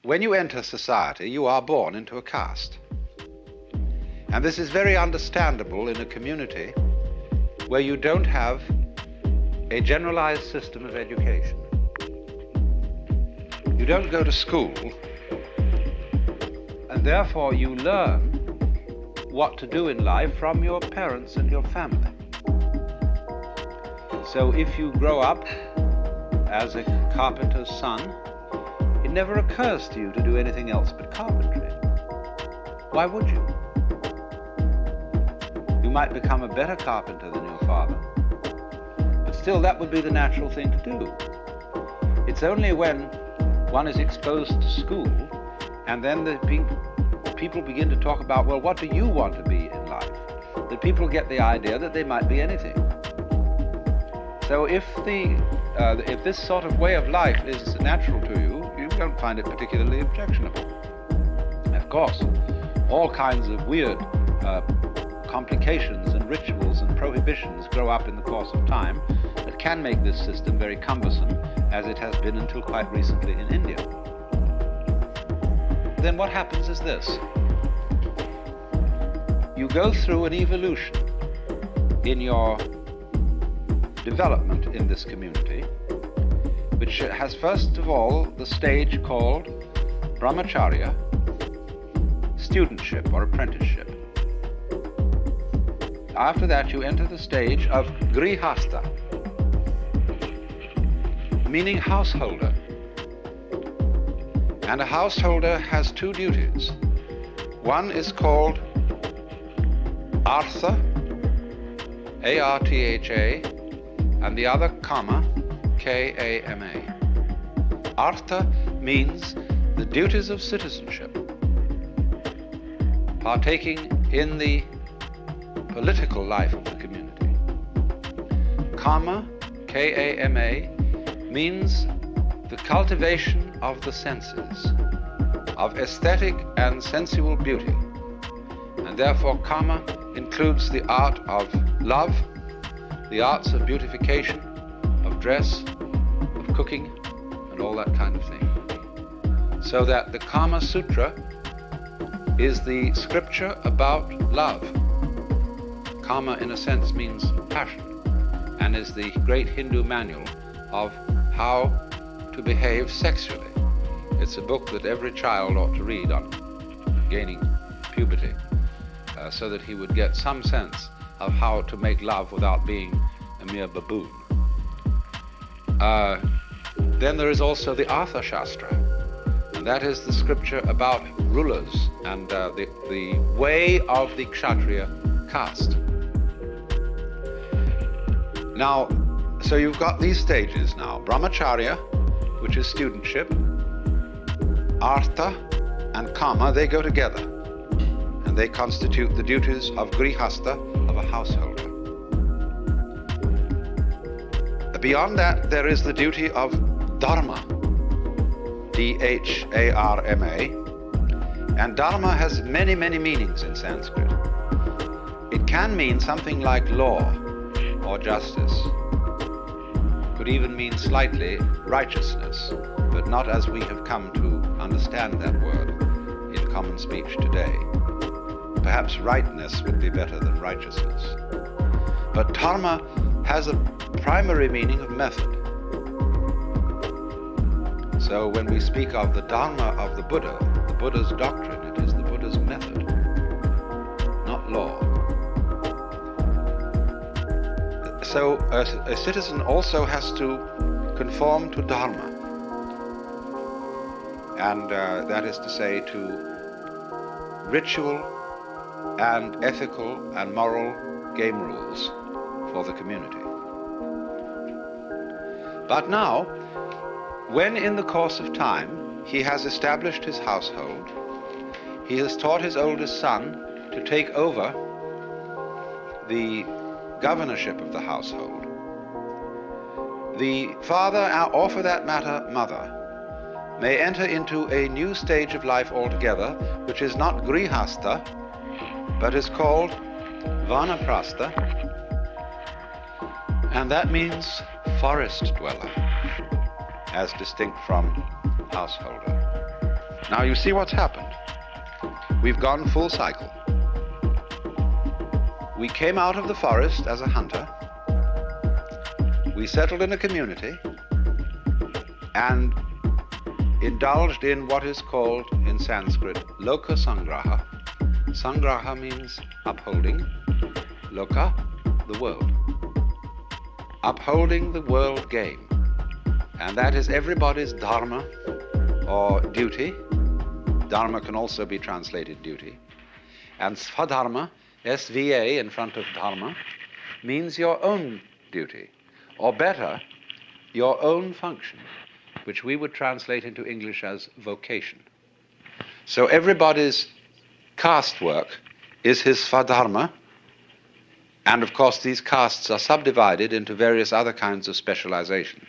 when you enter society, you are born into a caste. And this is very understandable in a community where you don't have a generalized system of education. You don't go to school, and therefore you learn what to do in life from your parents and your family. So if you grow up as a carpenter's son, it never occurs to you to do anything else but carpentry. Why would you? You might become a better carpenter than your father, but still that would be the natural thing to do. It's only when one is exposed to school and then the people begin to talk about, well, what do you want to be in life? That people get the idea that they might be anything. So if this sort of way of life is natural to you, you don't find it particularly objectionable. Of course, all kinds of weird complications and rituals and prohibitions grow up in the course of time that can make this system very cumbersome, as it has been until quite recently in India. Then what happens is this. You go through an evolution in your development in this community, which has first of all the stage called brahmacharya, studentship or apprenticeship. After that you enter the stage of grihastha, meaning householder. And a householder has two duties. One is called artha, A-R-T-H-A, and the other kama, K-A-M-A. Artha means the duties of citizenship, partaking in the political life of the community. Kama, K-A-M-A, means the cultivation of the senses, of aesthetic and sensual beauty. And therefore kama includes the art of love, the arts of beautification, of dress, of cooking, and all that kind of thing. So that the Kama Sutra is the scripture about love. Kama, in a sense, means passion, and is the great Hindu manual of how to behave sexually. It's a book that every child ought to read on gaining puberty, so that he would get some sense of how to make love without being a mere baboon. Then there is also the Artha Shastra, and that is the scripture about rulers and the way of the Kshatriya caste. Now, so you've got these stages now. Brahmacharya, which is studentship, Artha and Kama, they go together, and they constitute the duties of grihastha, of a householder. Beyond that, there is the duty of dharma, D-H-A-R-M-A, and dharma has many, many meanings in Sanskrit. It can mean something like law or justice. Could even mean slightly righteousness, but not as we have come to understand that word in common speech today. Perhaps rightness would be better than righteousness. But dharma has a primary meaning of method. So when we speak of the Dharma of the Buddha's doctrine, it is the Buddha's method, not law. So a citizen also has to conform to Dharma, and that is to say to ritual and ethical and moral game rules for the community. But now, when in the course of time he has established his household, he has taught his oldest son to take over the governorship of the household. The father, or for that matter, mother, may enter into a new stage of life altogether, which is not grihastha, but is called vanaprastha, and that means forest dweller, as distinct from householder. Now you see what's happened. We've gone full cycle. We came out of the forest as a hunter. We settled in a community and indulged in what is called in Sanskrit loka sangraha. Sangraha means upholding, loka, the world. Upholding the world game. And that is everybody's dharma or duty. Dharma can also be translated duty. And svadharma, SVA in front of dharma, means your own duty, or better, your own function, which we would translate into English as vocation. So everybody's caste work is his svadharma, and of course these castes are subdivided into various other kinds of specializations.